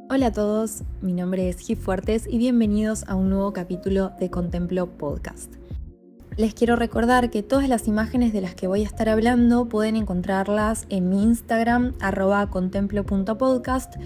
Hola a todos, mi nombre es Gif Fuertes y bienvenidos a un nuevo capítulo de Contemplo Podcast. Les quiero recordar que todas las imágenes de las que voy a estar hablando pueden encontrarlas en mi Instagram, @contemplo.podcast,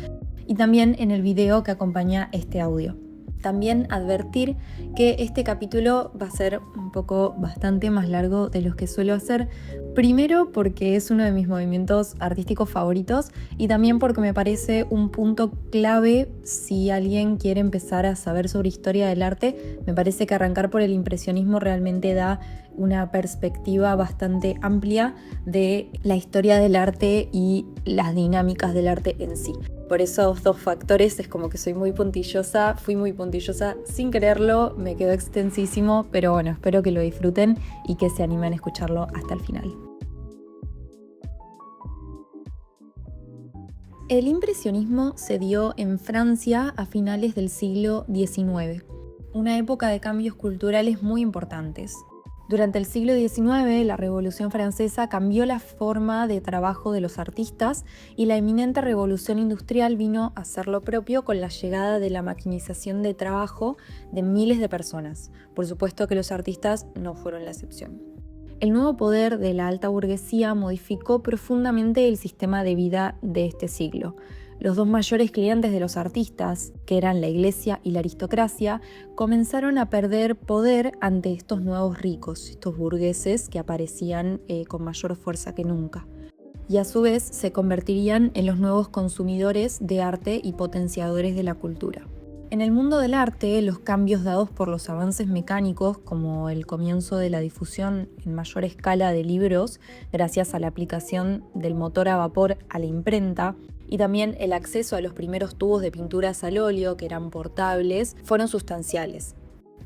y también en el video que acompaña este audio. También advertir que este capítulo va a ser un poco bastante más largo de los que suelo hacer. Primero porque es uno de mis movimientos artísticos favoritos y también porque me parece un punto clave si alguien quiere empezar a saber sobre historia del arte. Me parece que arrancar por el impresionismo realmente da una perspectiva bastante amplia de la historia del arte y las dinámicas del arte en sí. Por esos dos factores es como que soy muy puntillosa, fui muy puntillosa sin quererlo, me quedó extensísimo, pero bueno, espero que lo disfruten y que se animen a escucharlo hasta el final. El impresionismo se dio en Francia a finales del siglo XIX, una época de cambios culturales muy importantes. Durante el siglo XIX, la Revolución Francesa cambió la forma de trabajo de los artistas y la eminente revolución industrial vino a hacer lo propio con la llegada de la maquinización de trabajo de miles de personas. Por supuesto que los artistas no fueron la excepción. El nuevo poder de la alta burguesía modificó profundamente el sistema de vida de este siglo. Los dos mayores clientes de los artistas, que eran la iglesia y la aristocracia, comenzaron a perder poder ante estos nuevos ricos, estos burgueses que aparecían con mayor fuerza que nunca. Y a su vez se convertirían en los nuevos consumidores de arte y potenciadores de la cultura. En el mundo del arte, los cambios dados por los avances mecánicos, como el comienzo de la difusión en mayor escala de libros, gracias a la aplicación del motor a vapor a la imprenta, y también el acceso a los primeros tubos de pinturas al óleo, que eran portables, fueron sustanciales.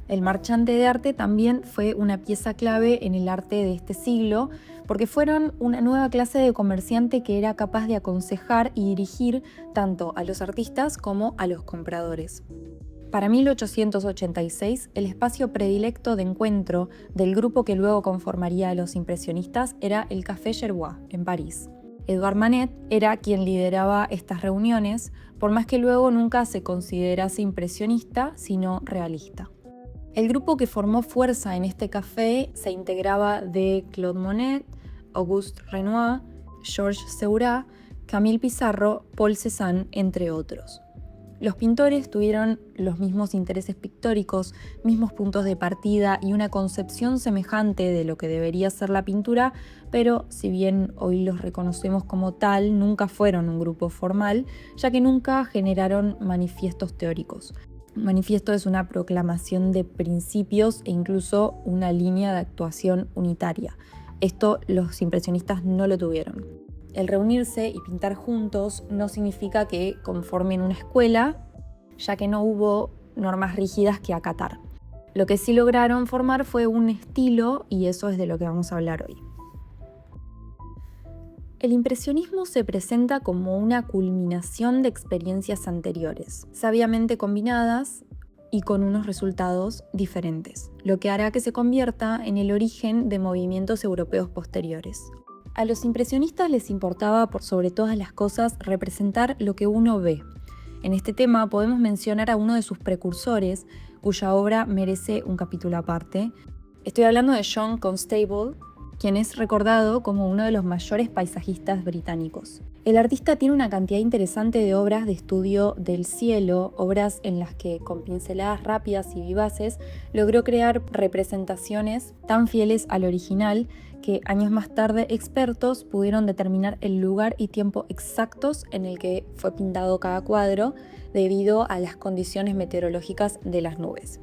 El marchante de arte también fue una pieza clave en el arte de este siglo, porque fueron una nueva clase de comerciante que era capaz de aconsejar y dirigir tanto a los artistas como a los compradores. Para 1886, el espacio predilecto de encuentro del grupo que luego conformaría a los impresionistas era el Café Gerbois, en París. Edouard Manet era quien lideraba estas reuniones, por más que luego nunca se considerase impresionista, sino realista. El grupo que formó fuerza en este café se integraba de Claude Monet, Auguste Renoir, Georges Seurat, Camille Pissarro, Paul Cézanne, entre otros. Los pintores tuvieron los mismos intereses pictóricos, mismos puntos de partida y una concepción semejante de lo que debería ser la pintura, pero si bien hoy los reconocemos como tal, nunca fueron un grupo formal, ya que nunca generaron manifiestos teóricos. Manifiesto es una proclamación de principios e incluso una línea de actuación unitaria. Esto los impresionistas no lo tuvieron. El reunirse y pintar juntos no significa que conformen una escuela, ya que no hubo normas rígidas que acatar. Lo que sí lograron formar fue un estilo y eso es de lo que vamos a hablar hoy. El impresionismo se presenta como una culminación de experiencias anteriores, sabiamente combinadas y con unos resultados diferentes, lo que hará que se convierta en el origen de movimientos europeos posteriores. A los impresionistas les importaba, por sobre todas las cosas, representar lo que uno ve. En este tema podemos mencionar a uno de sus precursores, cuya obra merece un capítulo aparte. Estoy hablando de John Constable, quien es recordado como uno de los mayores paisajistas británicos. El artista tiene una cantidad interesante de obras de estudio del cielo, obras en las que, con pinceladas rápidas y vivaces, logró crear representaciones tan fieles al original que años más tarde expertos pudieron determinar el lugar y tiempo exactos en el que fue pintado cada cuadro debido a las condiciones meteorológicas de las nubes.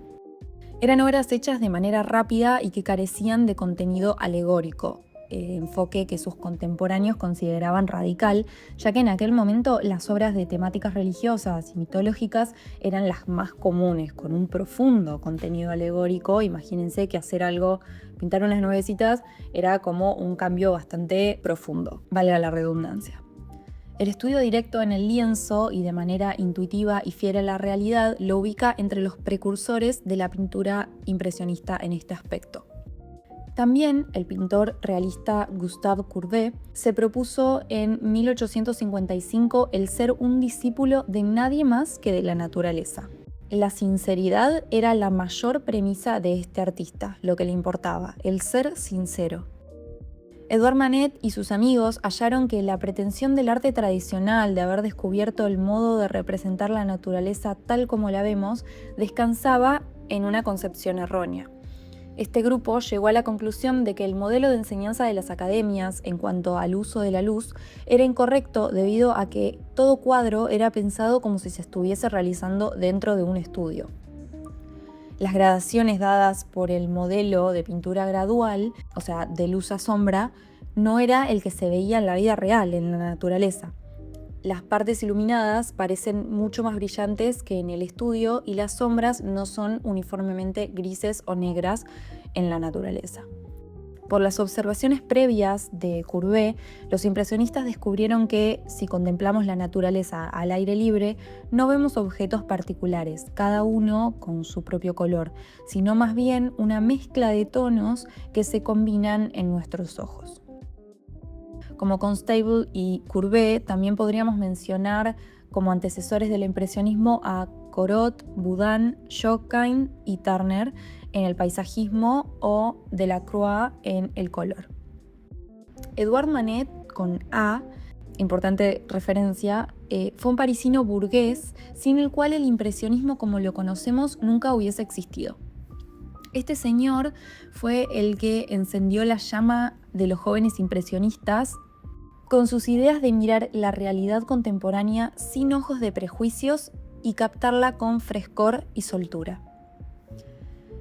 Eran obras hechas de manera rápida y que carecían de contenido alegórico, enfoque que sus contemporáneos consideraban radical, ya que en aquel momento las obras de temáticas religiosas y mitológicas eran las más comunes, con un profundo contenido alegórico. Imagínense que hacer algo, pintar unas nubecitas, era como un cambio bastante profundo, valga la redundancia. El estudio directo en el lienzo y de manera intuitiva y fiel a la realidad lo ubica entre los precursores de la pintura impresionista en este aspecto. También el pintor realista Gustave Courbet se propuso en 1855 el ser un discípulo de nadie más que de la naturaleza. La sinceridad era la mayor premisa de este artista, lo que le importaba, el ser sincero. Edouard Manet y sus amigos hallaron que la pretensión del arte tradicional de haber descubierto el modo de representar la naturaleza tal como la vemos descansaba en una concepción errónea. Este grupo llegó a la conclusión de que el modelo de enseñanza de las academias en cuanto al uso de la luz era incorrecto debido a que todo cuadro era pensado como si se estuviese realizando dentro de un estudio. Las gradaciones dadas por el modelo de pintura gradual, o sea, de luz a sombra, no era el que se veía en la vida real, en la naturaleza. Las partes iluminadas parecen mucho más brillantes que en el estudio y las sombras no son uniformemente grises o negras en la naturaleza. Por las observaciones previas de Courbet, los impresionistas descubrieron que si contemplamos la naturaleza al aire libre, no vemos objetos particulares, cada uno con su propio color, sino más bien una mezcla de tonos que se combinan en nuestros ojos. Como Constable y Courbet, también podríamos mencionar como antecesores del impresionismo a Corot, Boudin, Schoenheim y Turner en el paisajismo o Delacroix en el color. Edouard Manet, con A, importante referencia, fue un parisino burgués sin el cual el impresionismo como lo conocemos nunca hubiese existido. Este señor fue el que encendió la llama de los jóvenes impresionistas con sus ideas de mirar la realidad contemporánea sin ojos de prejuicios y captarla con frescor y soltura.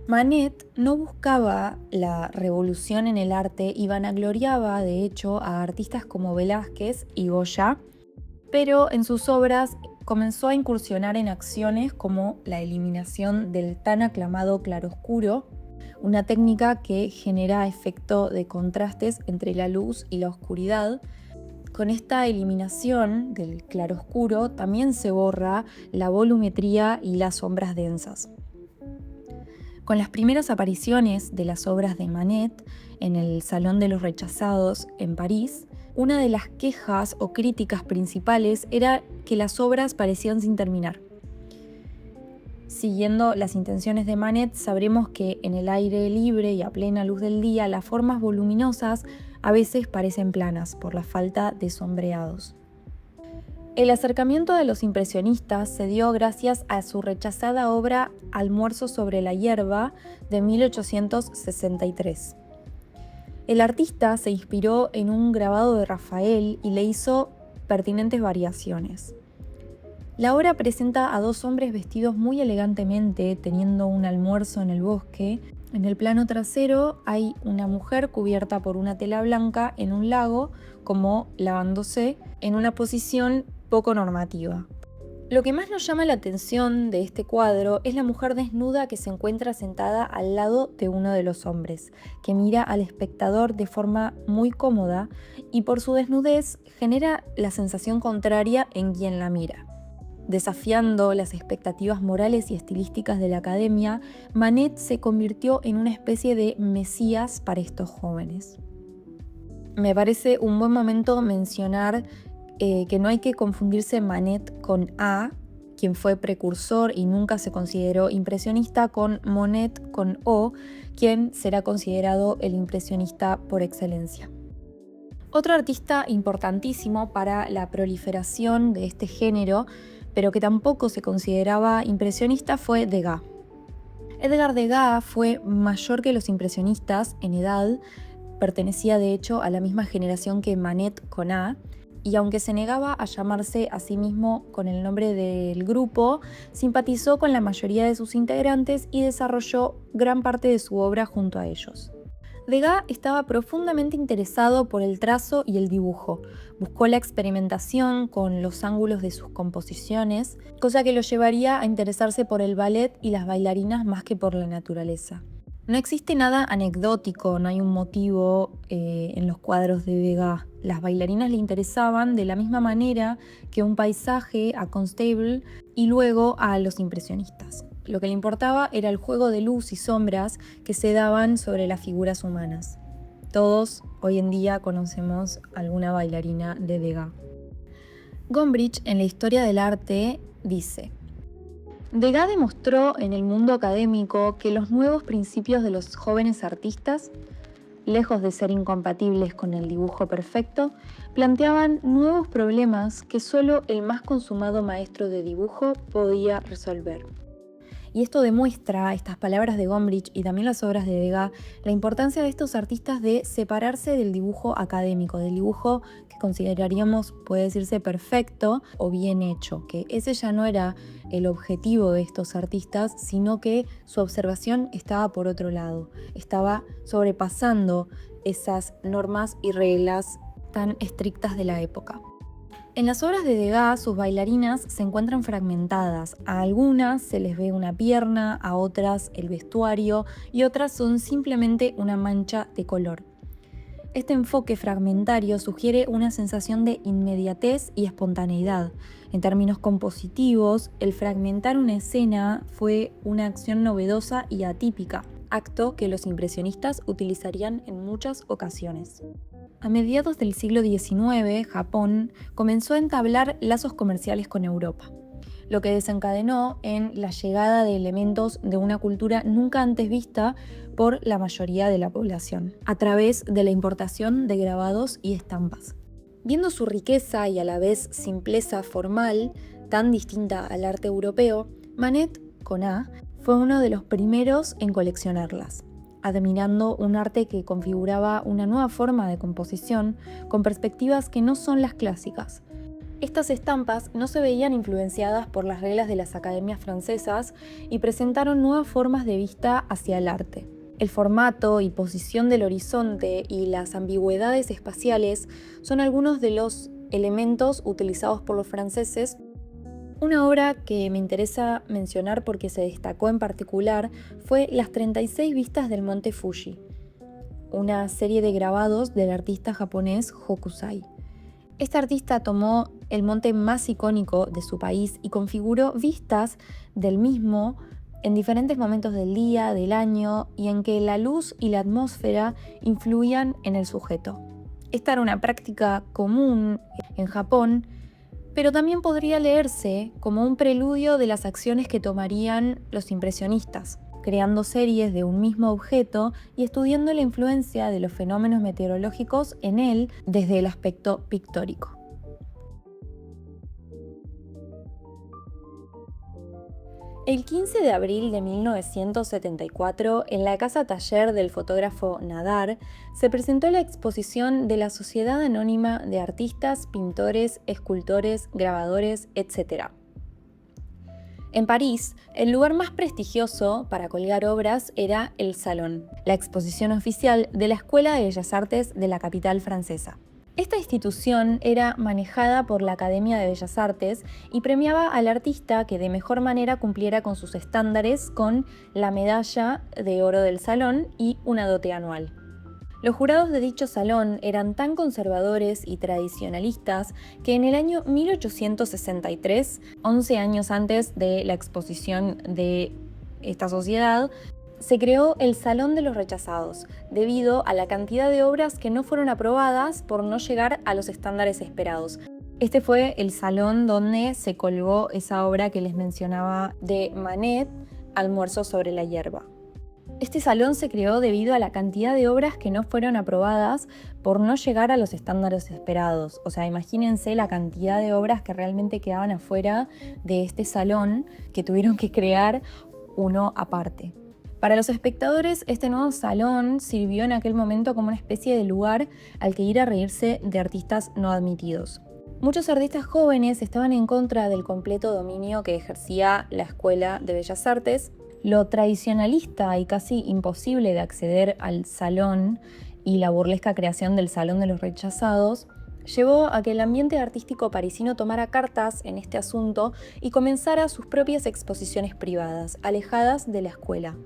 Manet no buscaba la revolución en el arte y vanagloriaba, de hecho, a artistas como Velázquez y Goya, pero en sus obras comenzó a incursionar en acciones como la eliminación del tan aclamado claroscuro, una técnica que genera efecto de contrastes entre la luz y la oscuridad. Con esta eliminación del claroscuro también se borra la volumetría y las sombras densas. Con las primeras apariciones de las obras de Manet en el Salón de los Rechazados en París, una de las quejas o críticas principales era que las obras parecían sin terminar. Siguiendo las intenciones de Manet, sabremos que en el aire libre y a plena luz del día, las formas voluminosas a veces parecen planas por la falta de sombreados. El acercamiento de los impresionistas se dio gracias a su rechazada obra Almuerzo sobre la hierba de 1863. El artista se inspiró en un grabado de Rafael y le hizo pertinentes variaciones. La obra presenta a dos hombres vestidos muy elegantemente, teniendo un almuerzo en el bosque. En el plano trasero hay una mujer cubierta por una tela blanca en un lago, como lavándose, en una posición poco normativa. Lo que más nos llama la atención de este cuadro es la mujer desnuda que se encuentra sentada al lado de uno de los hombres, que mira al espectador de forma muy cómoda y por su desnudez genera la sensación contraria en quien la mira. Desafiando las expectativas morales y estilísticas de la academia, Manet se convirtió en una especie de mesías para estos jóvenes. Me parece un buen momento mencionar que no hay que confundirse Manet con A, quien fue precursor y nunca se consideró impresionista, con Monet con O, quien será considerado el impresionista por excelencia. Otro artista importantísimo para la proliferación de este género, pero que tampoco se consideraba impresionista, fue Degas. Edgar Degas fue mayor que los impresionistas en edad, pertenecía de hecho a la misma generación que Manet con A, y aunque se negaba a llamarse a sí mismo con el nombre del grupo, simpatizó con la mayoría de sus integrantes y desarrolló gran parte de su obra junto a ellos. Degas estaba profundamente interesado por el trazo y el dibujo. Buscó la experimentación con los ángulos de sus composiciones, cosa que lo llevaría a interesarse por el ballet y las bailarinas más que por la naturaleza. No existe nada anecdótico, no hay un motivo en los cuadros de Degas. Las bailarinas le interesaban de la misma manera que un paisaje a Constable y luego a los impresionistas. Lo que le importaba era el juego de luz y sombras que se daban sobre las figuras humanas. Todos hoy en día conocemos alguna bailarina de Degas. Gombrich, en la historia del arte, dice: Degas demostró en el mundo académico que los nuevos principios de los jóvenes artistas, lejos de ser incompatibles con el dibujo perfecto, planteaban nuevos problemas que solo el más consumado maestro de dibujo podía resolver. Y esto demuestra, estas palabras de Gombrich y también las obras de Degas, la importancia de estos artistas de separarse del dibujo académico, del dibujo que consideraríamos, puede decirse, perfecto o bien hecho, que ese ya no era el objetivo de estos artistas, sino que su observación estaba por otro lado, estaba sobrepasando esas normas y reglas tan estrictas de la época. En las obras de Degas, sus bailarinas se encuentran fragmentadas. A algunas se les ve una pierna, a otras el vestuario y otras son simplemente una mancha de color. Este enfoque fragmentario sugiere una sensación de inmediatez y espontaneidad. En términos compositivos, el fragmentar una escena fue una acción novedosa y atípica, acto que los impresionistas utilizarían en muchas ocasiones. A mediados del siglo XIX, Japón comenzó a entablar lazos comerciales con Europa, lo que desencadenó en la llegada de elementos de una cultura nunca antes vista por la mayoría de la población, a través de la importación de grabados y estampas. Viendo su riqueza y a la vez simpleza formal, tan distinta al arte europeo, Manet, con A, fue uno de los primeros en coleccionarlas, admirando un arte que configuraba una nueva forma de composición con perspectivas que no son las clásicas. Estas estampas no se veían influenciadas por las reglas de las academias francesas y presentaron nuevas formas de vista hacia el arte. El formato y posición del horizonte y las ambigüedades espaciales son algunos de los elementos utilizados por los franceses. Una obra que me interesa mencionar porque se destacó en particular fue Las 36 vistas del monte Fuji, una serie de grabados del artista japonés Hokusai. Este artista tomó el monte más icónico de su país y configuró vistas del mismo en diferentes momentos del día, del año, y en que la luz y la atmósfera influían en el sujeto. Esta era una práctica común en Japón, pero también podría leerse como un preludio de las acciones que tomarían los impresionistas, creando series de un mismo objeto y estudiando la influencia de los fenómenos meteorológicos en él desde el aspecto pictórico. El 15 de abril de 1974, en la casa taller del fotógrafo Nadar, se presentó la exposición de la Sociedad Anónima de Artistas, Pintores, Escultores, Grabadores, etc. En París, el lugar más prestigioso para colgar obras era el Salón, la exposición oficial de la Escuela de Bellas Artes de la capital francesa. Esta institución era manejada por la Academia de Bellas Artes y premiaba al artista que de mejor manera cumpliera con sus estándares con la medalla de oro del salón y una dote anual. Los jurados de dicho salón eran tan conservadores y tradicionalistas que en el año 1863, 11 años antes de la exposición de esta sociedad, se creó el Salón de los Rechazados, debido a la cantidad de obras que no fueron aprobadas por no llegar a los estándares esperados. Este fue el salón donde se colgó esa obra que les mencionaba de Manet, Almuerzo sobre la hierba. Este salón se creó debido a la cantidad de obras que no fueron aprobadas por no llegar a los estándares esperados. O sea, imagínense la cantidad de obras que realmente quedaban afuera de este salón, que tuvieron que crear uno aparte. Para los espectadores, este nuevo salón sirvió en aquel momento como una especie de lugar al que ir a reírse de artistas no admitidos. Muchos artistas jóvenes estaban en contra del completo dominio que ejercía la Escuela de Bellas Artes. Lo tradicionalista y casi imposible de acceder al salón y la burlesca creación del Salón de los Rechazados llevó a que el ambiente artístico parisino tomara cartas en este asunto y comenzara sus propias exposiciones privadas, alejadas de la escuela.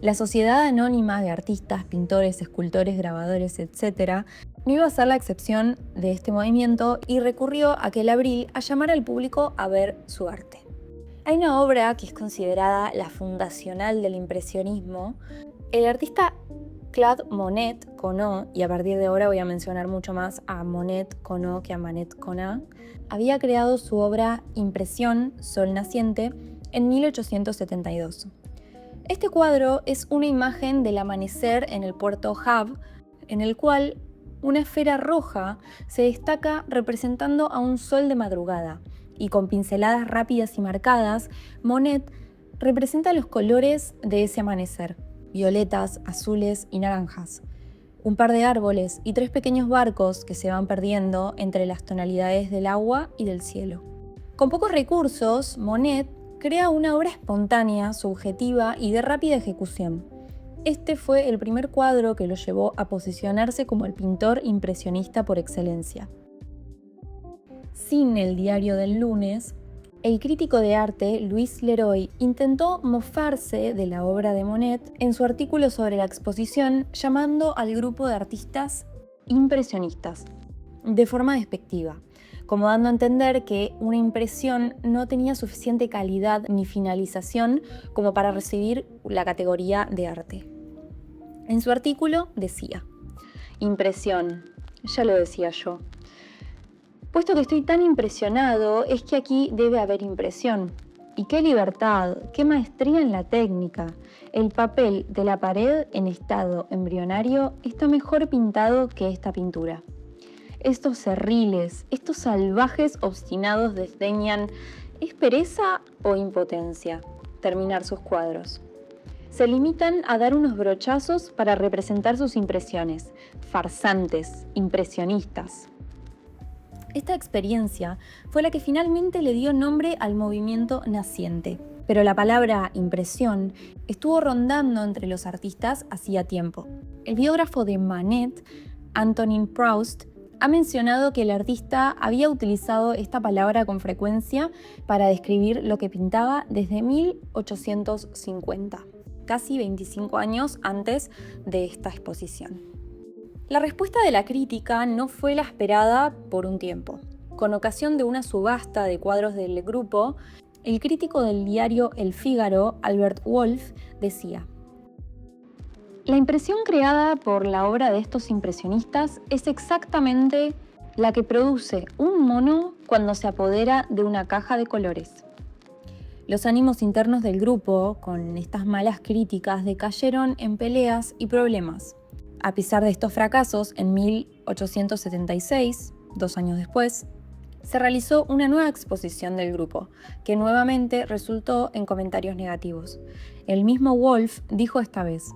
La Sociedad Anónima de Artistas, Pintores, Escultores, Grabadores, etc., no iba a ser la excepción de este movimiento y recurrió aquel abril a llamar al público a ver su arte. Hay una obra que es considerada la fundacional del impresionismo. El artista Claude Monet con O, y a partir de ahora voy a mencionar mucho más a Monet con O que a Manet con A, había creado su obra Impresión, Sol Naciente, en 1872. Este cuadro es una imagen del amanecer en el puerto Havre, en el cual una esfera roja se destaca representando a un sol de madrugada, y con pinceladas rápidas y marcadas, Monet representa los colores de ese amanecer: violetas, azules y naranjas. Un par de árboles y 3 pequeños barcos que se van perdiendo entre las tonalidades del agua y del cielo. Con pocos recursos, Monet crea una obra espontánea, subjetiva y de rápida ejecución. Este fue el primer cuadro que lo llevó a posicionarse como el pintor impresionista por excelencia. Sin el Diario del Lunes, el crítico de arte Louis Leroy intentó mofarse de la obra de Monet en su artículo sobre la exposición, llamando al grupo de artistas impresionistas, de forma despectiva, como dando a entender que una impresión no tenía suficiente calidad ni finalización como para recibir la categoría de arte. En su artículo decía: impresión, ya lo decía yo. Puesto que estoy tan impresionado, es que aquí debe haber impresión. Y qué libertad, qué maestría en la técnica. El papel de la pared en estado embrionario está mejor pintado que esta pintura. Estos cerriles, estos salvajes obstinados desdeñan, ¿es pereza o impotencia terminar sus cuadros? Se limitan a dar unos brochazos para representar sus impresiones, farsantes, impresionistas. Esta experiencia fue la que finalmente le dio nombre al movimiento naciente, pero la palabra impresión estuvo rondando entre los artistas hacía tiempo. El biógrafo de Manet, Antonin Proust, ha mencionado que el artista había utilizado esta palabra con frecuencia para describir lo que pintaba desde 1850, casi 25 años antes de esta exposición. La respuesta de la crítica no fue la esperada por un tiempo. Con ocasión de una subasta de cuadros del grupo, el crítico del diario El Figaro, Albert Wolff, decía: la impresión creada por la obra de estos impresionistas es exactamente la que produce un mono cuando se apodera de una caja de colores. Los ánimos internos del grupo, con estas malas críticas, decayeron en peleas y problemas. A pesar de estos fracasos, en 1876, 2 años después, se realizó una nueva exposición del grupo, que nuevamente resultó en comentarios negativos. El mismo Wolff dijo esta vez: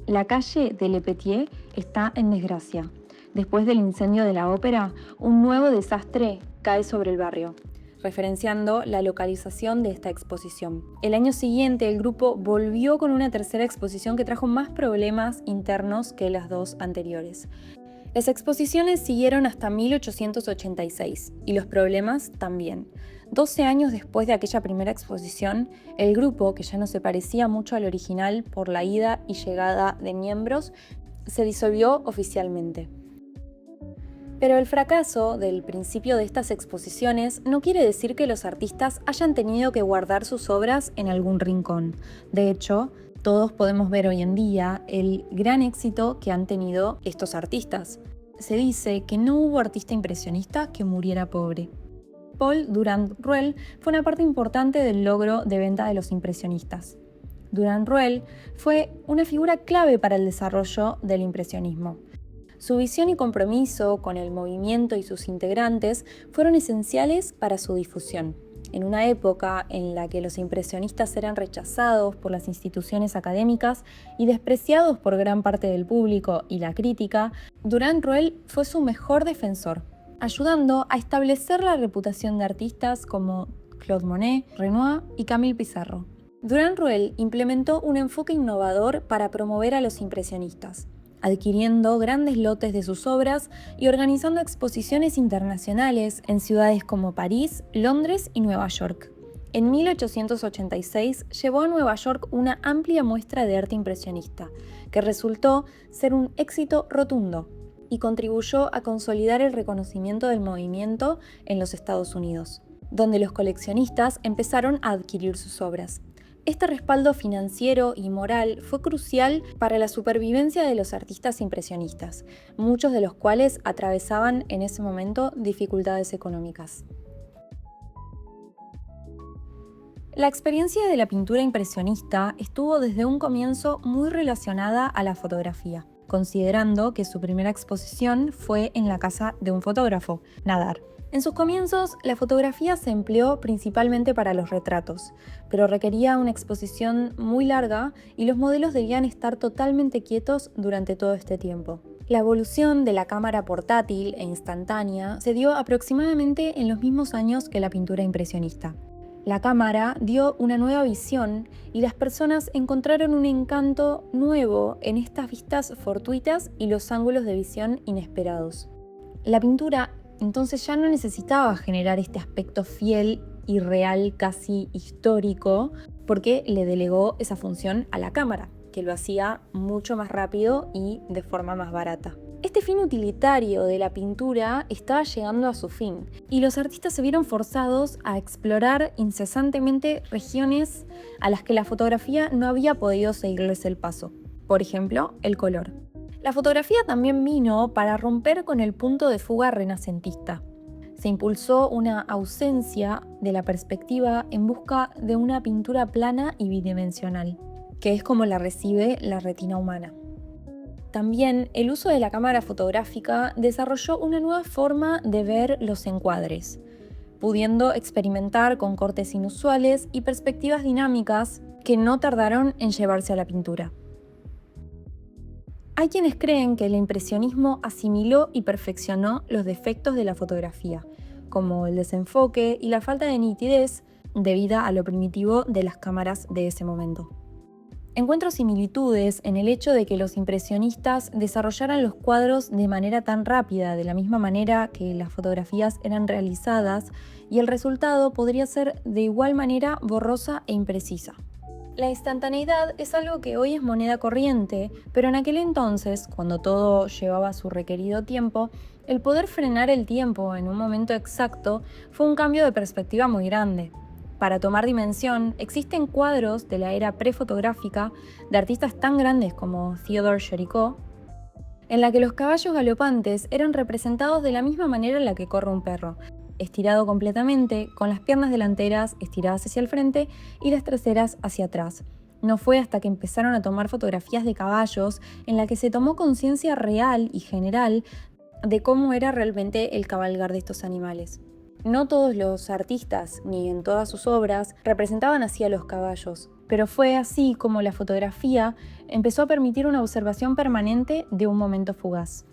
la calle de Le Petier está en desgracia. Después del incendio de la ópera, un nuevo desastre cae sobre el barrio, referenciando la localización de esta exposición. El año siguiente, el grupo volvió con una tercera exposición que trajo más problemas internos que las 2 anteriores. Las exposiciones siguieron hasta 1886 y los problemas también. 12 años después de aquella primera exposición, el grupo, que ya no se parecía mucho al original por la ida y llegada de miembros, se disolvió oficialmente. Pero el fracaso del principio de estas exposiciones no quiere decir que los artistas hayan tenido que guardar sus obras en algún rincón. De hecho, todos podemos ver hoy en día el gran éxito que han tenido estos artistas. Se dice que no hubo artista impresionista que muriera pobre. Paul Durand-Ruel fue una parte importante del logro de venta de los impresionistas. Durand-Ruel fue una figura clave para el desarrollo del impresionismo. Su visión y compromiso con el movimiento y sus integrantes fueron esenciales para su difusión. En una época en la que los impresionistas eran rechazados por las instituciones académicas y despreciados por gran parte del público y la crítica, Durand-Ruel fue su mejor defensor, ayudando a establecer la reputación de artistas como Claude Monet, Renoir y Camille Pissarro. Durand-Ruel implementó un enfoque innovador para promover a los impresionistas, adquiriendo grandes lotes de sus obras y organizando exposiciones internacionales en ciudades como París, Londres y Nueva York. En 1886 llevó a Nueva York una amplia muestra de arte impresionista, que resultó ser un éxito rotundo y contribuyó a consolidar el reconocimiento del movimiento en los Estados Unidos. donde los coleccionistas empezaron a adquirir sus obras. Este respaldo financiero y moral fue crucial para la supervivencia de los artistas impresionistas, muchos de los cuales atravesaban en ese momento dificultades económicas. La experiencia de la pintura impresionista estuvo desde un comienzo muy relacionada a la fotografía, considerando que su primera exposición fue en la casa de un fotógrafo, Nadar. En sus comienzos, la fotografía se empleó principalmente para los retratos, pero requería una exposición muy larga y los modelos debían estar totalmente quietos durante todo este tiempo. La evolución de la cámara portátil e instantánea se dio aproximadamente en los mismos años que la pintura impresionista. La cámara dio una nueva visión y las personas encontraron un encanto nuevo en estas vistas fortuitas y los ángulos de visión inesperados. La pintura entonces ya no necesitaba generar este aspecto fiel y real, casi histórico, porque le delegó esa función a la cámara, que lo hacía mucho más rápido y de forma más barata. Este fin utilitario de la pintura estaba llegando a su fin, y los artistas se vieron forzados a explorar incesantemente regiones a las que la fotografía no había podido seguirles el paso. Por ejemplo, el color. La fotografía también vino para romper con el punto de fuga renacentista. Se impulsó una ausencia de la perspectiva en busca de una pintura plana y bidimensional, que es como la recibe la retina humana. También el uso de la cámara fotográfica desarrolló una nueva forma de ver los encuadres, pudiendo experimentar con cortes inusuales y perspectivas dinámicas que no tardaron en llevarse a la pintura. Hay quienes creen que el impresionismo asimiló y perfeccionó los defectos de la fotografía, como el desenfoque y la falta de nitidez debida a lo primitivo de las cámaras de ese momento. Encuentro similitudes en el hecho de que los impresionistas desarrollaran los cuadros de manera tan rápida, de la misma manera que las fotografías eran realizadas, y el resultado podría ser de igual manera borrosa e imprecisa. La instantaneidad es algo que hoy es moneda corriente, pero en aquel entonces, cuando todo llevaba su requerido tiempo, el poder frenar el tiempo en un momento exacto fue un cambio de perspectiva muy grande. Para tomar dimensión, existen cuadros de la era prefotográfica de artistas tan grandes como Theodore Géricault, en la que los caballos galopantes eran representados de la misma manera en la que corre un perro, estirado completamente, con las piernas delanteras estiradas hacia el frente y las traseras hacia atrás. No fue hasta que empezaron a tomar fotografías de caballos en la que se tomó conciencia real y general de cómo era realmente el cabalgar de estos animales. No todos los artistas, ni en todas sus obras, representaban así a los caballos, pero fue así como la fotografía empezó a permitir una observación permanente de un momento fugaz.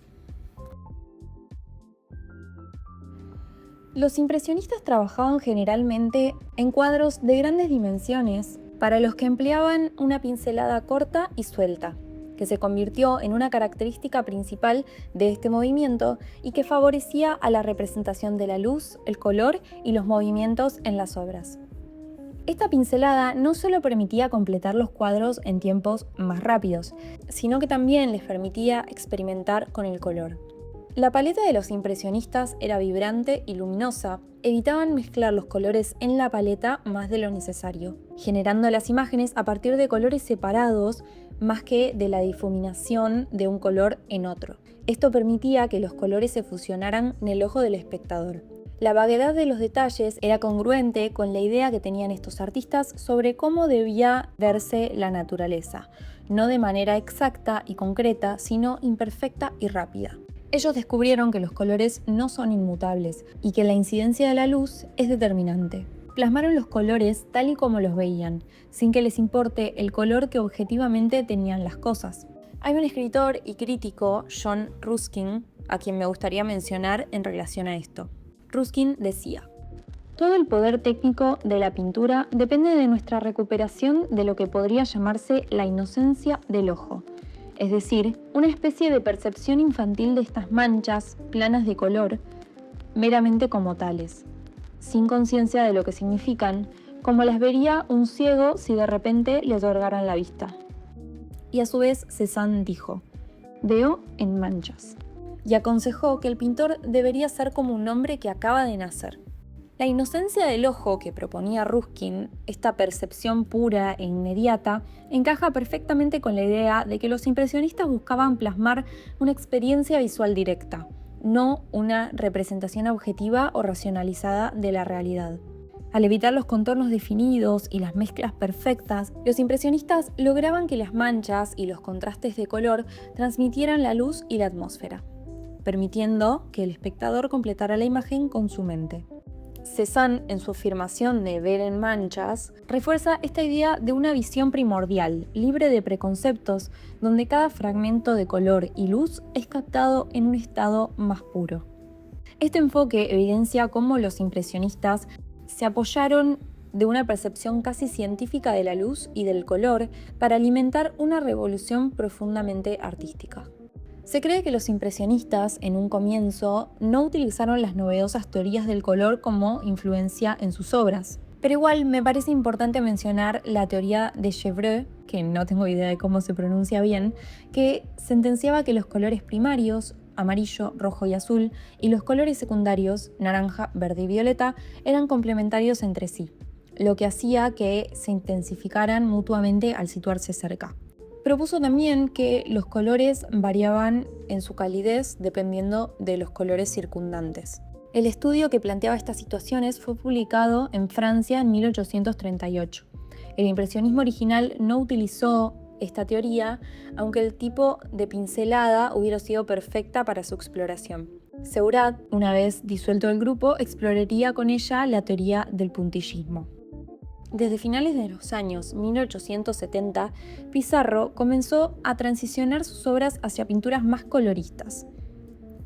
Los impresionistas trabajaban generalmente en cuadros de grandes dimensiones, para los que empleaban una pincelada corta y suelta, que se convirtió en una característica principal de este movimiento y que favorecía a la representación de la luz, el color y los movimientos en las obras. Esta pincelada no solo permitía completar los cuadros en tiempos más rápidos, sino que también les permitía experimentar con el color. La paleta de los impresionistas era vibrante y luminosa, evitaban mezclar los colores en la paleta más de lo necesario, generando las imágenes a partir de colores separados más que de la difuminación de un color en otro. Esto permitía que los colores se fusionaran en el ojo del espectador. La vaguedad de los detalles era congruente con la idea que tenían estos artistas sobre cómo debía verse la naturaleza, no de manera exacta y concreta, sino imperfecta y rápida. Ellos descubrieron que los colores no son inmutables y que la incidencia de la luz es determinante. Plasmaron los colores tal y como los veían, sin que les importe el color que objetivamente tenían las cosas. Hay un escritor y crítico, John Ruskin, a quien me gustaría mencionar en relación a esto. Ruskin decía: todo el poder técnico de la pintura depende de nuestra recuperación de lo que podría llamarse la inocencia del ojo, es decir, una especie de percepción infantil de estas manchas planas de color, meramente como tales, sin conciencia de lo que significan, como las vería un ciego si de repente le otorgaran la vista. Y a su vez Cézanne dijo: veo en manchas, y aconsejó que el pintor debería ser como un hombre que acaba de nacer. La inocencia del ojo que proponía Ruskin, esta percepción pura e inmediata, encaja perfectamente con la idea de que los impresionistas buscaban plasmar una experiencia visual directa, no una representación objetiva o racionalizada de la realidad. Al evitar los contornos definidos y las mezclas perfectas, los impresionistas lograban que las manchas y los contrastes de color transmitieran la luz y la atmósfera, permitiendo que el espectador completara la imagen con su mente. Cézanne, en su afirmación de ver en manchas, refuerza esta idea de una visión primordial, libre de preconceptos, donde cada fragmento de color y luz es captado en un estado más puro. Este enfoque evidencia cómo los impresionistas se apoyaron de una percepción casi científica de la luz y del color para alimentar una revolución profundamente artística. Se cree que los impresionistas, en un comienzo, no utilizaron las novedosas teorías del color como influencia en sus obras. Pero igual me parece importante mencionar la teoría de Chevreul, que no tengo idea de cómo se pronuncia bien, que sentenciaba que los colores primarios, amarillo, rojo y azul, y los colores secundarios, naranja, verde y violeta, eran complementarios entre sí, lo que hacía que se intensificaran mutuamente al situarse cerca. Propuso también que los colores variaban en su calidez dependiendo de los colores circundantes. El estudio que planteaba estas situaciones fue publicado en Francia en 1838. El impresionismo original no utilizó esta teoría, aunque el tipo de pincelada hubiera sido perfecta para su exploración. Seurat, una vez disuelto el grupo, exploraría con ella la teoría del puntillismo. Desde finales de los años 1870, Pissarro comenzó a transicionar sus obras hacia pinturas más coloristas,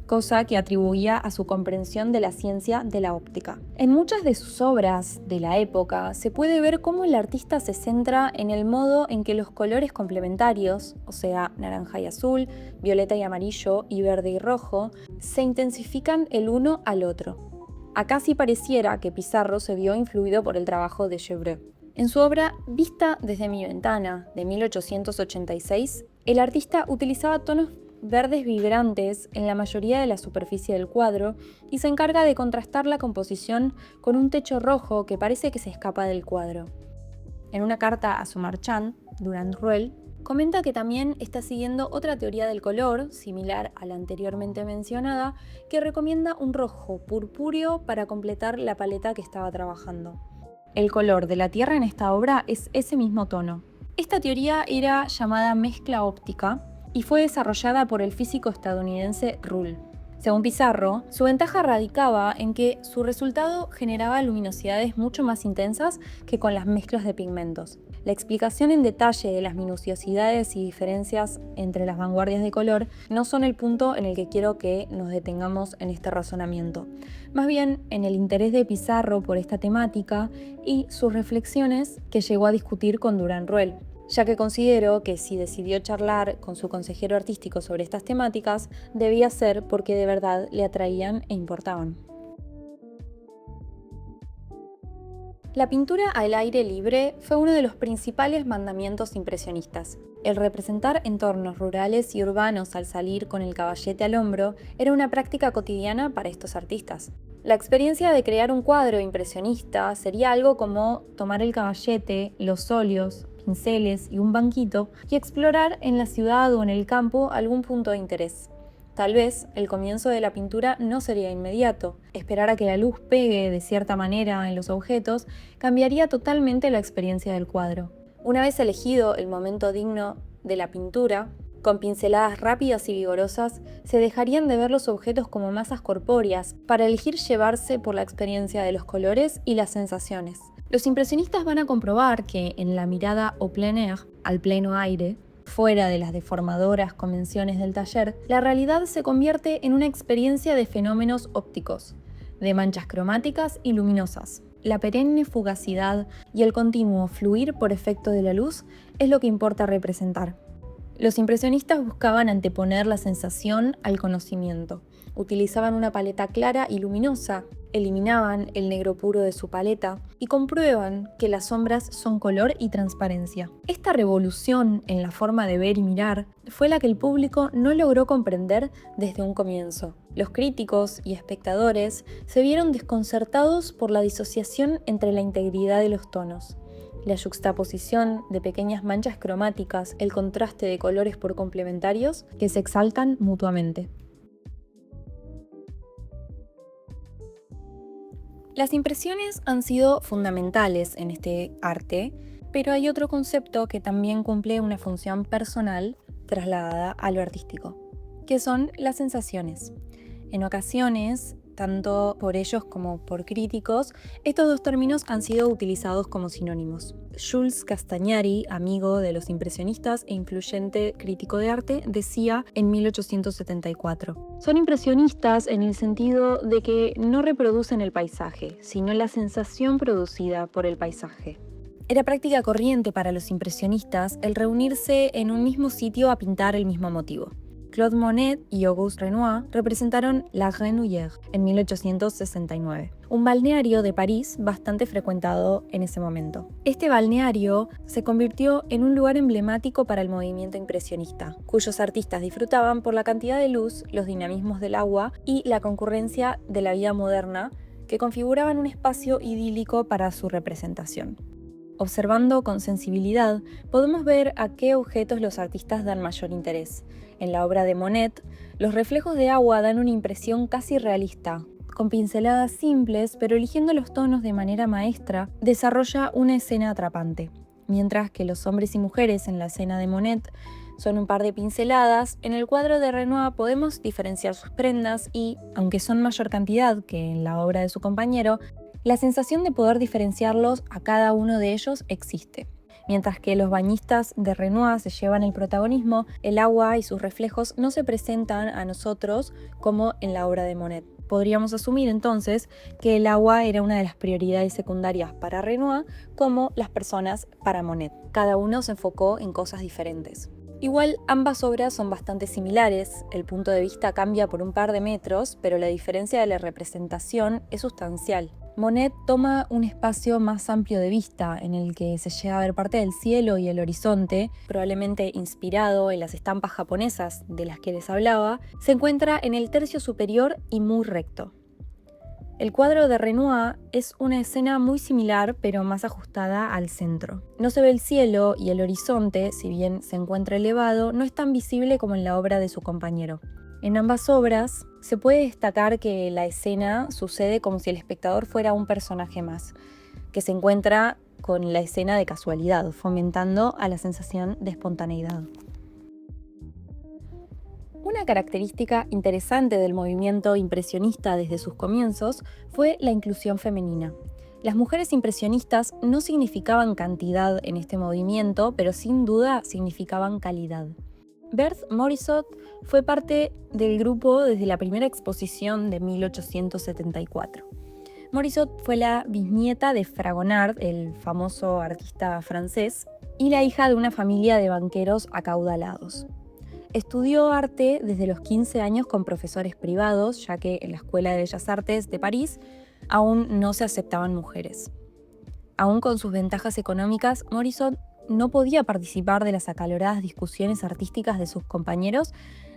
cosa que atribuía a su comprensión de la ciencia de la óptica. En muchas de sus obras de la época se puede ver cómo el artista se centra en el modo en que los colores complementarios, o sea, naranja y azul, violeta y amarillo y verde y rojo, se intensifican el uno al otro. Acá sí pareciera que Pissarro se vio influido por el trabajo de Chevreul. En su obra Vista desde mi ventana, de 1886, el artista utilizaba tonos verdes vibrantes en la mayoría de la superficie del cuadro y se encarga de contrastar la composición con un techo rojo que parece que se escapa del cuadro. En una carta a su marchand, Durand-Ruel, comenta que también está siguiendo otra teoría del color, similar a la anteriormente mencionada, que recomienda un rojo purpúreo para completar la paleta que estaba trabajando. El color de la Tierra en esta obra es ese mismo tono. Esta teoría era llamada mezcla óptica y fue desarrollada por el físico estadounidense Ruhl. Según Pissarro, su ventaja radicaba en que su resultado generaba luminosidades mucho más intensas que con las mezclas de pigmentos. La explicación en detalle de las minuciosidades y diferencias entre las vanguardias de color no son el punto en el que quiero que nos detengamos en este razonamiento, más bien en el interés de Pissarro por esta temática y sus reflexiones que llegó a discutir con Durand-Ruel, ya que considero que si decidió charlar con su consejero artístico sobre estas temáticas, debía ser porque de verdad le atraían e importaban. La pintura al aire libre fue uno de los principales mandamientos impresionistas. El representar entornos rurales y urbanos al salir con el caballete al hombro era una práctica cotidiana para estos artistas. La experiencia de crear un cuadro impresionista sería algo como tomar el caballete, los óleos, pinceles y un banquito y explorar en la ciudad o en el campo algún punto de interés. Tal vez el comienzo de la pintura no sería inmediato. Esperar a que la luz pegue de cierta manera en los objetos cambiaría totalmente la experiencia del cuadro. Una vez elegido el momento digno de la pintura, con pinceladas rápidas y vigorosas, se dejarían de ver los objetos como masas corpóreas para elegir llevarse por la experiencia de los colores y las sensaciones. Los impresionistas van a comprobar que en la mirada au plein air, al pleno aire, fuera de las deformadoras convenciones del taller, la realidad se convierte en una experiencia de fenómenos ópticos, de manchas cromáticas y luminosas. La perenne fugacidad y el continuo fluir por efecto de la luz es lo que importa representar. Los impresionistas buscaban anteponer la sensación al conocimiento. Utilizaban una paleta clara y luminosa, eliminaban el negro puro de su paleta y comprueban que las sombras son color y transparencia. Esta revolución en la forma de ver y mirar fue la que el público no logró comprender desde un comienzo. Los críticos y espectadores se vieron desconcertados por la disociación entre la integridad de los tonos. La yuxtaposición de pequeñas manchas cromáticas, el contraste de colores por complementarios que se exaltan mutuamente. Las impresiones han sido fundamentales en este arte, pero hay otro concepto que también cumple una función personal trasladada a lo artístico, que son las sensaciones. En ocasiones, tanto por ellos como por críticos, estos dos términos han sido utilizados como sinónimos. Jules Castagnari, amigo de los impresionistas e influyente crítico de arte, decía en 1874: son impresionistas en el sentido de que no reproducen el paisaje, sino la sensación producida por el paisaje. Era práctica corriente para los impresionistas el reunirse en un mismo sitio a pintar el mismo motivo. Claude Monet y Auguste Renoir representaron La Grenouillère en 1869, un balneario de París bastante frecuentado en ese momento. Este balneario se convirtió en un lugar emblemático para el movimiento impresionista, cuyos artistas disfrutaban por la cantidad de luz, los dinamismos del agua y la concurrencia de la vida moderna que configuraban un espacio idílico para su representación. Observando con sensibilidad, podemos ver a qué objetos los artistas dan mayor interés. En la obra de Monet, los reflejos de agua dan una impresión casi realista. Con pinceladas simples, pero eligiendo los tonos de manera maestra, desarrolla una escena atrapante. Mientras que los hombres y mujeres en la escena de Monet son un par de pinceladas, en el cuadro de Renoir podemos diferenciar sus prendas y, aunque son mayor cantidad que en la obra de su compañero, la sensación de poder diferenciarlos a cada uno de ellos existe. Mientras que los bañistas de Renoir se llevan el protagonismo, el agua y sus reflejos no se presentan a nosotros como en la obra de Monet. Podríamos asumir entonces que el agua era una de las prioridades secundarias para Renoir, como las personas para Monet. Cada uno se enfocó en cosas diferentes. Igual, ambas obras son bastante similares, el punto de vista cambia por un par de metros, pero la diferencia de la representación es sustancial. Monet toma un espacio más amplio de vista, en el que se llega a ver parte del cielo y el horizonte, probablemente inspirado en las estampas japonesas de las que les hablaba, se encuentra en el tercio superior y muy recto. El cuadro de Renoir es una escena muy similar, pero más ajustada al centro. No se ve el cielo y el horizonte, si bien se encuentra elevado, no es tan visible como en la obra de su compañero. En ambas obras se puede destacar que la escena sucede como si el espectador fuera un personaje más, que se encuentra con la escena de casualidad, fomentando a la sensación de espontaneidad. Una característica interesante del movimiento impresionista desde sus comienzos fue la inclusión femenina. Las mujeres impresionistas no significaban cantidad en este movimiento, pero sin duda significaban calidad. Berthe Morisot fue parte del grupo desde la primera exposición de 1874. Morisot fue la bisnieta de Fragonard, el famoso artista francés, y la hija de una familia de banqueros acaudalados. Estudió arte desde los 15 años con profesores privados, ya que en la Escuela de Bellas Artes de París aún no se aceptaban mujeres. Aún con sus ventajas económicas, Morisot no podía participar de las acaloradas discusiones artísticas de sus compañeros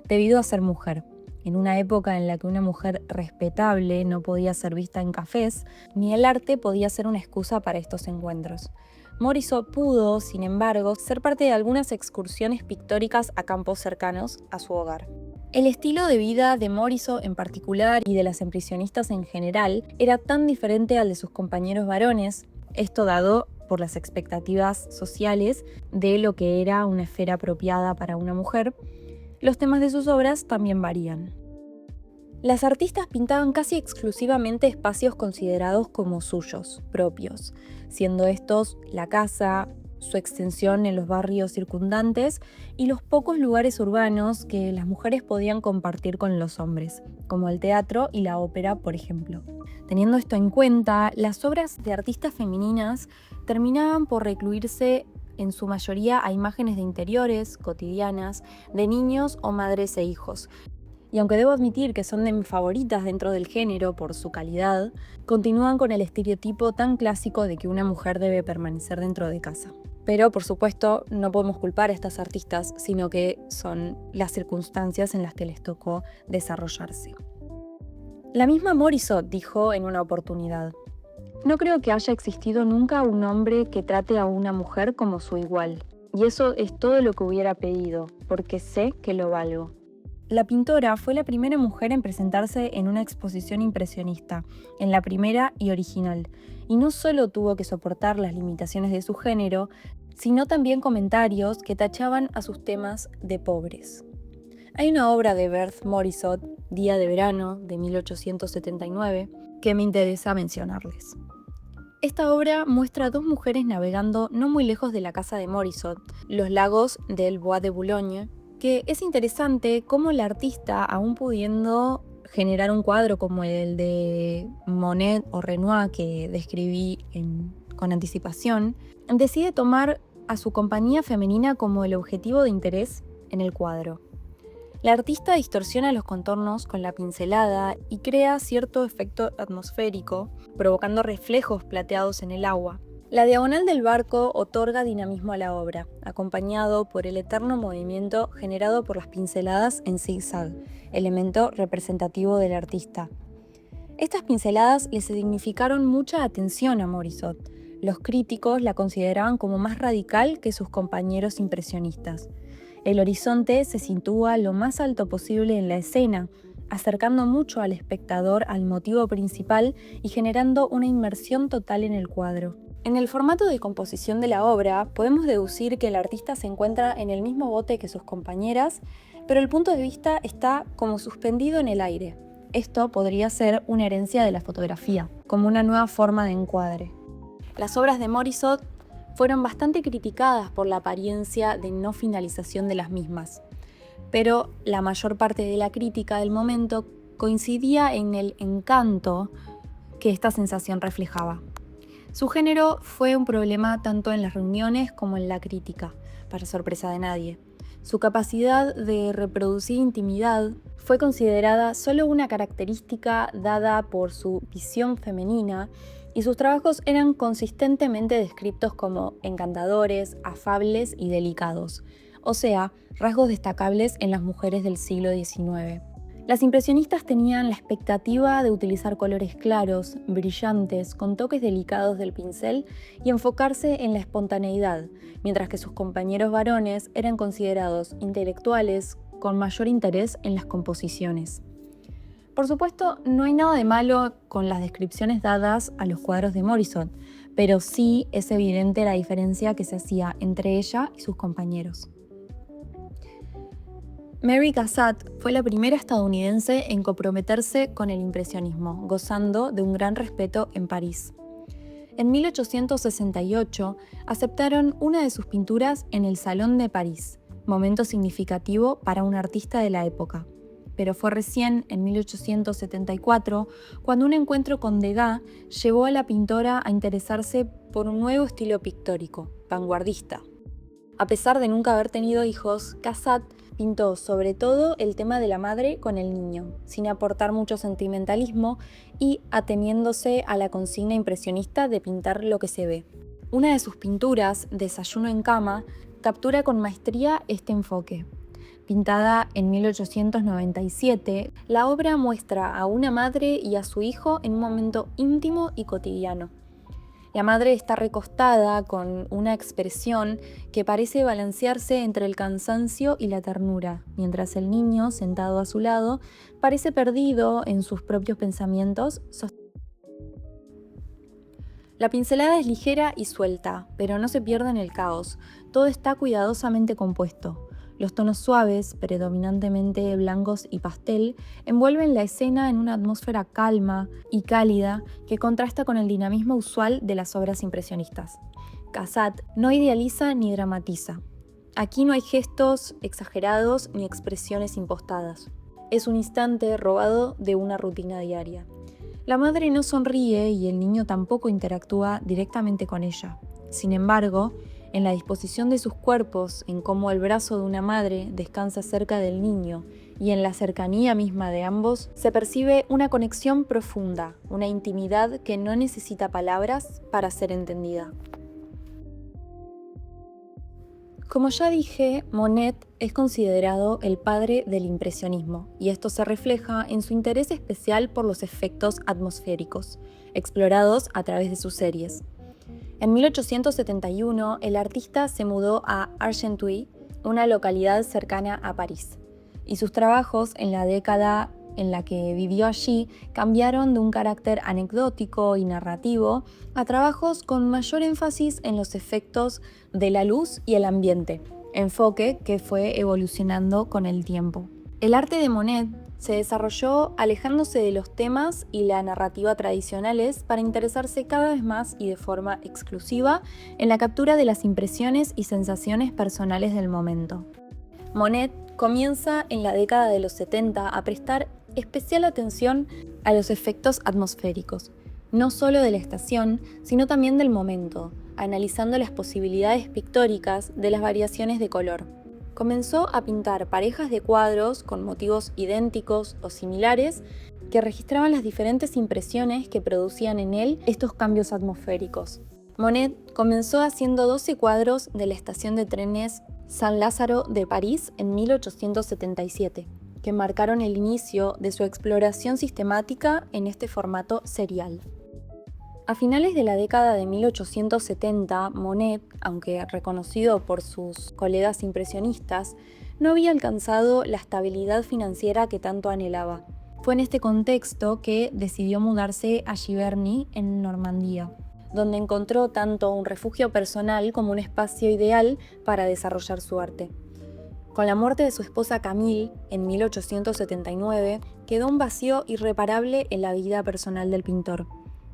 debido a ser mujer. En una época en la que una mujer respetable no podía ser vista en cafés, ni el arte podía ser una excusa para estos encuentros. Morisot pudo, sin embargo, ser parte de algunas excursiones pictóricas a campos cercanos a su hogar. El estilo de vida de Morisot en particular y de las impresionistas en general era tan diferente al de sus compañeros varones, esto dado por las expectativas sociales de lo que era una esfera apropiada para una mujer. Los temas de sus obras también varían. Las artistas pintaban casi exclusivamente espacios considerados como suyos, propios, siendo estos la casa, su extensión en los barrios circundantes y los pocos lugares urbanos que las mujeres podían compartir con los hombres, como el teatro y la ópera, por ejemplo. Teniendo esto en cuenta, las obras de artistas femeninas terminaban por recluirse en su mayoría a imágenes de interiores, cotidianas, de niños o madres e hijos. y aunque debo admitir que son de mis favoritas dentro del género por su calidad, continúan con el estereotipo tan clásico de que una mujer debe permanecer dentro de casa. Pero, por supuesto, no podemos culpar a estas artistas, sino que son las circunstancias en las que les tocó desarrollarse. La misma Morissot dijo en una oportunidad: "No creo que haya existido nunca un hombre que trate a una mujer como su igual, y eso es todo lo que hubiera pedido, porque sé que lo valgo". La pintora fue la primera mujer en presentarse en una exposición impresionista, en la primera y original, y no solo tuvo que soportar las limitaciones de su género, sino también comentarios que tachaban a sus temas de pobres. Hay una obra de Berthe Morisot, Día de verano, de 1879, que me interesa mencionarles. Esta obra muestra a dos mujeres navegando no muy lejos de la casa de Morisot, los lagos del Bois de Boulogne, que es interesante cómo la artista, aún pudiendo generar un cuadro como el de Monet o Renoir que describí con anticipación, decide tomar a su compañía femenina como el objetivo de interés en el cuadro. La artista distorsiona los contornos con la pincelada y crea cierto efecto atmosférico, provocando reflejos plateados en el agua. La diagonal del barco otorga dinamismo a la obra, acompañado por el eterno movimiento generado por las pinceladas en zigzag, elemento representativo del artista. Estas pinceladas le significaron mucha atención a Morisot. Los críticos la consideraban como más radical que sus compañeros impresionistas. El horizonte se sitúa lo más alto posible en la escena, acercando mucho al espectador al motivo principal y generando una inmersión total en el cuadro. En el formato de composición de la obra, podemos deducir que el artista se encuentra en el mismo bote que sus compañeras, pero el punto de vista está como suspendido en el aire. Esto podría ser una herencia de la fotografía, como una nueva forma de encuadre. Las obras de Morisot fueron bastante criticadas por la apariencia de no finalización de las mismas, pero la mayor parte de la crítica del momento coincidía en el encanto que esta sensación reflejaba. Su género fue un problema tanto en las reuniones como en la crítica, para sorpresa de nadie. Su capacidad de reproducir intimidad fue considerada solo una característica dada por su visión femenina, y sus trabajos eran consistentemente descritos como encantadores, afables y delicados, o sea, rasgos destacables en las mujeres del siglo XIX. Las impresionistas tenían la expectativa de utilizar colores claros, brillantes, con toques delicados del pincel y enfocarse en la espontaneidad, mientras que sus compañeros varones eran considerados intelectuales con mayor interés en las composiciones. Por supuesto, no hay nada de malo con las descripciones dadas a los cuadros de Morisot, pero sí es evidente la diferencia que se hacía entre ella y sus compañeros. Mary Cassatt fue la primera estadounidense en comprometerse con el impresionismo, gozando de un gran respeto en París. En 1868 aceptaron una de sus pinturas en el Salón de París, momento significativo para un artista de la época. Pero fue recién en 1874 cuando un encuentro con Degas llevó a la pintora a interesarse por un nuevo estilo pictórico, vanguardista. A pesar de nunca haber tenido hijos, Cassatt pintó sobre todo el tema de la madre con el niño, sin aportar mucho sentimentalismo y ateniéndose a la consigna impresionista de pintar lo que se ve. Una de sus pinturas, Desayuno en cama, captura con maestría este enfoque. Pintada en 1897, la obra muestra a una madre y a su hijo en un momento íntimo y cotidiano. La madre está recostada con una expresión que parece balancearse entre el cansancio y la ternura, mientras el niño, sentado a su lado, parece perdido en sus propios pensamientos. La pincelada es ligera y suelta, pero no se pierde en el caos. Todo está cuidadosamente compuesto. Los tonos suaves, predominantemente blancos y pastel, envuelven la escena en una atmósfera calma y cálida que contrasta con el dinamismo usual de las obras impresionistas. Cassatt no idealiza ni dramatiza. Aquí no hay gestos exagerados ni expresiones impostadas. Es un instante robado de una rutina diaria. La madre no sonríe y el niño tampoco interactúa directamente con ella. Sin embargo, en la disposición de sus cuerpos, en cómo el brazo de una madre descansa cerca del niño y en la cercanía misma de ambos, se percibe una conexión profunda, una intimidad que no necesita palabras para ser entendida. Como ya dije, Monet es considerado el padre del impresionismo, y esto se refleja en su interés especial por los efectos atmosféricos, explorados a través de sus series. En 1871, el artista se mudó a Argenteuil, una localidad cercana a París, y sus trabajos en la década en la que vivió allí cambiaron de un carácter anecdótico y narrativo a trabajos con mayor énfasis en los efectos de la luz y el ambiente, enfoque que fue evolucionando con el tiempo. El arte de Monet se desarrolló alejándose de los temas y la narrativa tradicionales para interesarse cada vez más y de forma exclusiva en la captura de las impresiones y sensaciones personales del momento. Monet comienza en la década de los 70 a prestar especial atención a los efectos atmosféricos, no solo de la estación, sino también del momento, analizando las posibilidades pictóricas de las variaciones de color. Comenzó a pintar parejas de cuadros con motivos idénticos o similares que registraban las diferentes impresiones que producían en él estos cambios atmosféricos. Monet comenzó haciendo 12 cuadros de la estación de trenes San Lázaro de París en 1877, que marcaron el inicio de su exploración sistemática en este formato serial. A finales de la década de 1870, Monet, aunque reconocido por sus colegas impresionistas, no había alcanzado la estabilidad financiera que tanto anhelaba. Fue en este contexto que decidió mudarse a Giverny, en Normandía, donde encontró tanto un refugio personal como un espacio ideal para desarrollar su arte. Con la muerte de su esposa Camille en 1879, quedó un vacío irreparable en la vida personal del pintor.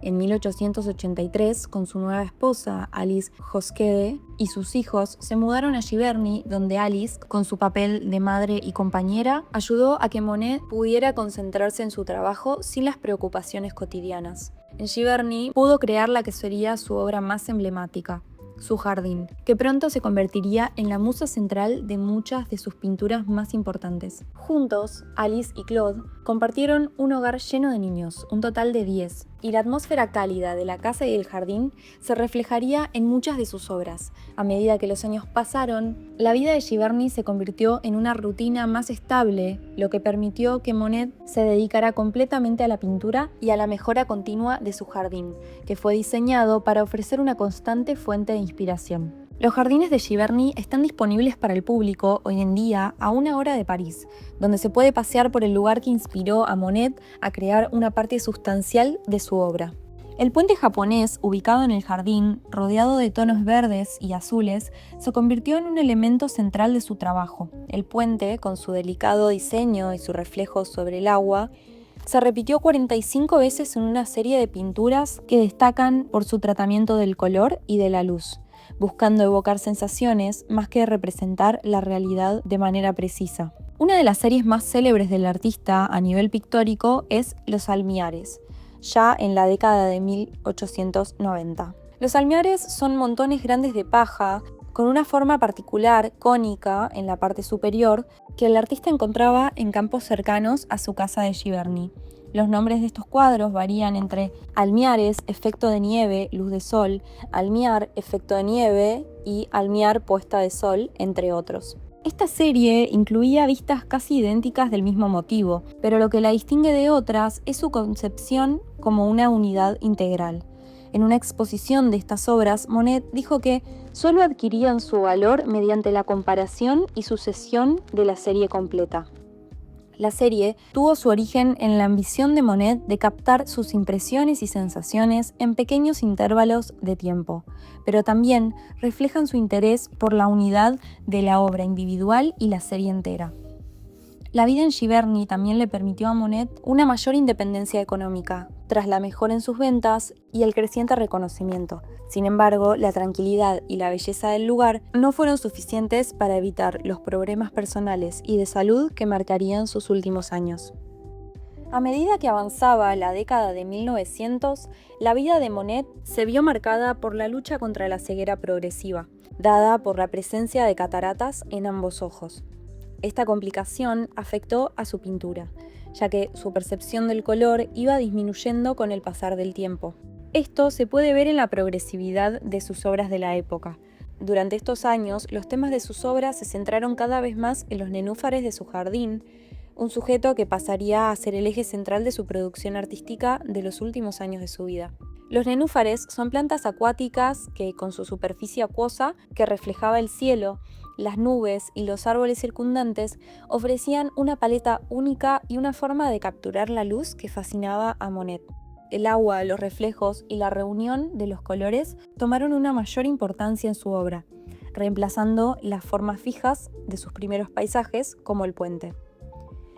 En 1883, con su nueva esposa, Alice Hosquede, y sus hijos, se mudaron a Giverny, donde Alice, con su papel de madre y compañera, ayudó a que Monet pudiera concentrarse en su trabajo sin las preocupaciones cotidianas. En Giverny pudo crear la que sería su obra más emblemática, su jardín, que pronto se convertiría en la musa central de muchas de sus pinturas más importantes. Juntos, Alice y Claude compartieron un hogar lleno de niños, un total de 10, y la atmósfera cálida de la casa y el jardín se reflejaría en muchas de sus obras. A medida que los años pasaron, la vida de Giverny se convirtió en una rutina más estable, lo que permitió que Monet se dedicara completamente a la pintura y a la mejora continua de su jardín, que fue diseñado para ofrecer una constante fuente de inspiración. Los jardines de Giverny están disponibles para el público hoy en día a 1 hora de París, donde se puede pasear por el lugar que inspiró a Monet a crear una parte sustancial de su obra. El puente japonés, ubicado en el jardín, rodeado de tonos verdes y azules, se convirtió en un elemento central de su trabajo. El puente, con su delicado diseño y su reflejo sobre el agua, se repitió 45 veces en una serie de pinturas que destacan por su tratamiento del color y de la luz, buscando evocar sensaciones más que representar la realidad de manera precisa. Una de las series más célebres del artista a nivel pictórico es Los Almiares, ya en la década de 1890. Los almiares son montones grandes de paja, con una forma particular, cónica, en la parte superior, que el artista encontraba en campos cercanos a su casa de Giverny. Los nombres de estos cuadros varían entre almiares, efecto de nieve, luz de sol, almiar, efecto de nieve y almiar, puesta de sol, entre otros. Esta serie incluía vistas casi idénticas del mismo motivo, pero lo que la distingue de otras es su concepción como una unidad integral. En una exposición de estas obras, Monet dijo que solo adquirían su valor mediante la comparación y sucesión de la serie completa. La serie tuvo su origen en la ambición de Monet de captar sus impresiones y sensaciones en pequeños intervalos de tiempo, pero también reflejan su interés por la unidad de la obra individual y la serie entera. La vida en Giverny también le permitió a Monet una mayor independencia económica, tras la mejora en sus ventas y el creciente reconocimiento. Sin embargo, la tranquilidad y la belleza del lugar no fueron suficientes para evitar los problemas personales y de salud que marcarían sus últimos años. A medida que avanzaba la década de 1900, la vida de Monet se vio marcada por la lucha contra la ceguera progresiva, dada por la presencia de cataratas en ambos ojos. Esta complicación afectó a su pintura, ya que su percepción del color iba disminuyendo con el pasar del tiempo. Esto se puede ver en la progresividad de sus obras de la época. Durante estos años, los temas de sus obras se centraron cada vez más en los nenúfares de su jardín, un sujeto que pasaría a ser el eje central de su producción artística de los últimos años de su vida. Los nenúfares son plantas acuáticas que, con su superficie acuosa, que reflejaba el cielo, las nubes y los árboles circundantes, ofrecían una paleta única y una forma de capturar la luz que fascinaba a Monet. El agua, los reflejos y la reunión de los colores tomaron una mayor importancia en su obra, reemplazando las formas fijas de sus primeros paisajes, como el puente.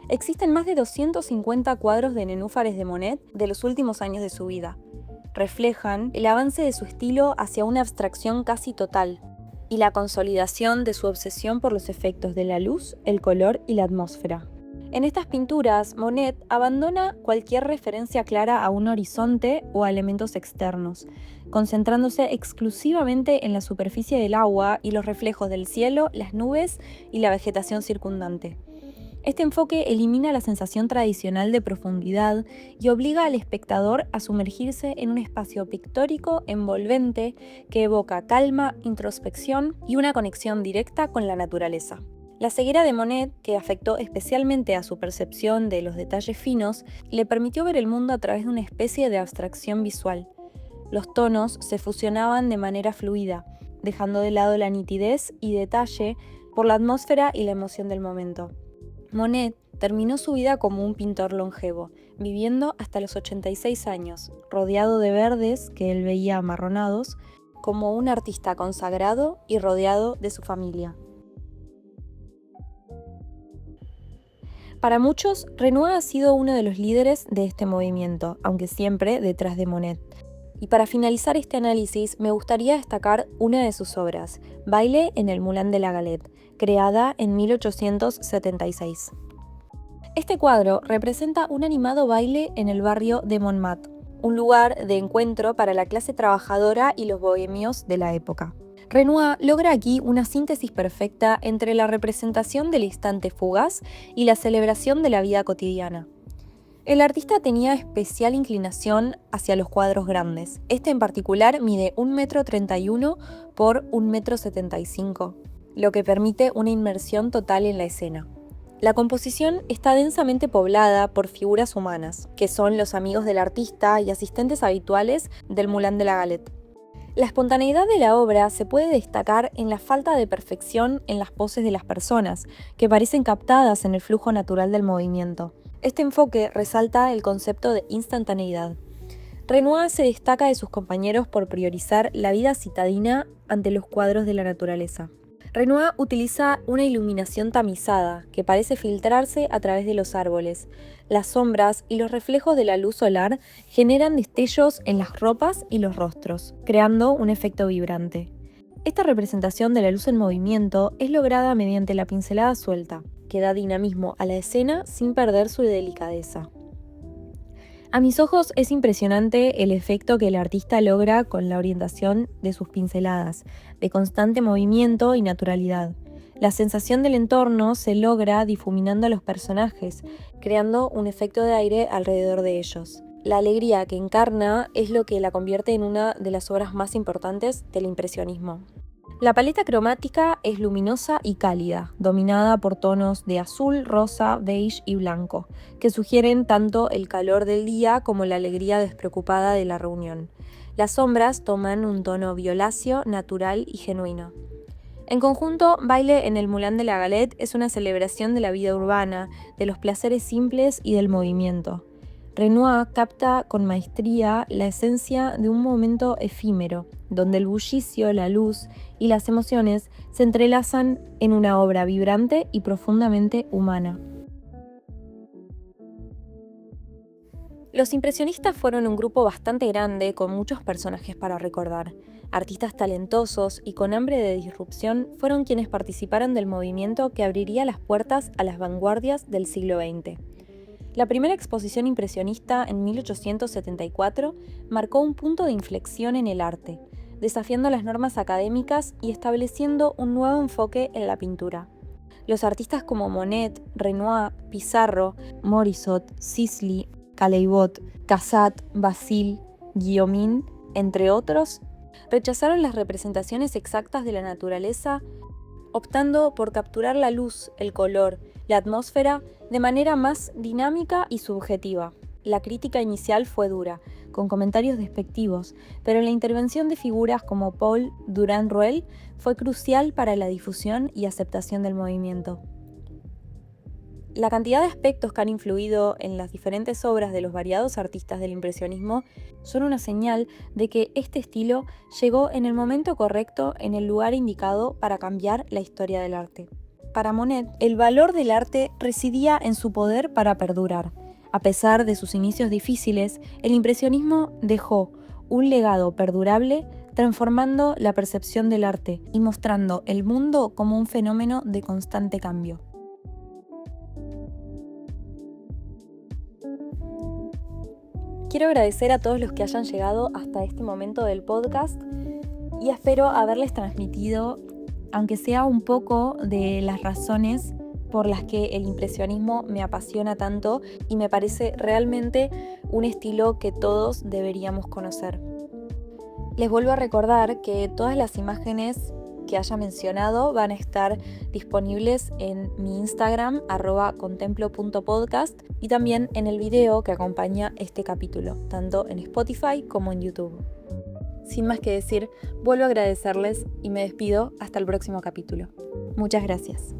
Existen más de 250 cuadros de nenúfares de Monet de los últimos años de su vida. Reflejan el avance de su estilo hacia una abstracción casi total y la consolidación de su obsesión por los efectos de la luz, el color y la atmósfera. En estas pinturas, Monet abandona cualquier referencia clara a un horizonte o a elementos externos, concentrándose exclusivamente en la superficie del agua y los reflejos del cielo, las nubes y la vegetación circundante. Este enfoque elimina la sensación tradicional de profundidad y obliga al espectador a sumergirse en un espacio pictórico envolvente que evoca calma, introspección y una conexión directa con la naturaleza. La ceguera de Monet, que afectó especialmente a su percepción de los detalles finos, le permitió ver el mundo a través de una especie de abstracción visual. Los tonos se fusionaban de manera fluida, dejando de lado la nitidez y detalle por la atmósfera y la emoción del momento. Monet terminó su vida como un pintor longevo, viviendo hasta los 86 años, rodeado de verdes que él veía amarronados, como un artista consagrado y rodeado de su familia. Para muchos, Renoir ha sido uno de los líderes de este movimiento, aunque siempre detrás de Monet. Y para finalizar este análisis, me gustaría destacar una de sus obras, Baile en el Moulin de la Galette, creada en 1876. Este cuadro representa un animado baile en el barrio de Montmartre, un lugar de encuentro para la clase trabajadora y los bohemios de la época. Renoir logra aquí una síntesis perfecta entre la representación del instante fugaz y la celebración de la vida cotidiana. El artista tenía especial inclinación hacia los cuadros grandes. Este en particular mide 1,31 m por 1,75 m, lo que permite una inmersión total en la escena. La composición está densamente poblada por figuras humanas, que son los amigos del artista y asistentes habituales del Moulin de la Galette. La espontaneidad de la obra se puede destacar en la falta de perfección en las poses de las personas, que parecen captadas en el flujo natural del movimiento. Este enfoque resalta el concepto de instantaneidad. Renoir se destaca de sus compañeros por priorizar la vida citadina ante los cuadros de la naturaleza. Renoir utiliza una iluminación tamizada que parece filtrarse a través de los árboles. Las sombras y los reflejos de la luz solar generan destellos en las ropas y los rostros, creando un efecto vibrante. Esta representación de la luz en movimiento es lograda mediante la pincelada suelta, que da dinamismo a la escena sin perder su delicadeza. A mis ojos es impresionante el efecto que el artista logra con la orientación de sus pinceladas, de constante movimiento y naturalidad. La sensación del entorno se logra difuminando a los personajes, creando un efecto de aire alrededor de ellos. La alegría que encarna es lo que la convierte en una de las obras más importantes del impresionismo. La paleta cromática es luminosa y cálida, dominada por tonos de azul, rosa, beige y blanco, que sugieren tanto el calor del día como la alegría despreocupada de la reunión. Las sombras toman un tono violáceo, natural y genuino. En conjunto, Baile en el Moulin de la Galette es una celebración de la vida urbana, de los placeres simples y del movimiento. Renoir capta con maestría la esencia de un momento efímero, donde el bullicio, la luz y las emociones se entrelazan en una obra vibrante y profundamente humana. Los impresionistas fueron un grupo bastante grande con muchos personajes para recordar. Artistas talentosos y con hambre de disrupción fueron quienes participaron del movimiento que abriría las puertas a las vanguardias del siglo XX. La primera exposición impresionista en 1874 marcó un punto de inflexión en el arte, desafiando las normas académicas y estableciendo un nuevo enfoque en la pintura. Los artistas como Monet, Renoir, Pissarro, Morisot, Sisley, Caillebotte, Cassatt, Basile, Guillaumin, entre otros, rechazaron las representaciones exactas de la naturaleza, optando por capturar la luz, el color, la atmósfera de manera más dinámica y subjetiva. La crítica inicial fue dura, con comentarios despectivos, pero la intervención de figuras como Paul Durand-Ruel fue crucial para la difusión y aceptación del movimiento. La cantidad de aspectos que han influido en las diferentes obras de los variados artistas del impresionismo son una señal de que este estilo llegó en el momento correcto, en el lugar indicado para cambiar la historia del arte. Para Monet, el valor del arte residía en su poder para perdurar. A pesar de sus inicios difíciles, el impresionismo dejó un legado perdurable, transformando la percepción del arte y mostrando el mundo como un fenómeno de constante cambio. Quiero agradecer a todos los que hayan llegado hasta este momento del podcast y espero haberles transmitido, aunque sea un poco, de las razones por las que el impresionismo me apasiona tanto y me parece realmente un estilo que todos deberíamos conocer. Les vuelvo a recordar que todas las imágenes que haya mencionado van a estar disponibles en mi Instagram, @contemplo.podcast, y también en el video que acompaña este capítulo, tanto en Spotify como en YouTube. Sin más que decir, vuelvo a agradecerles y me despido hasta el próximo capítulo. Muchas gracias.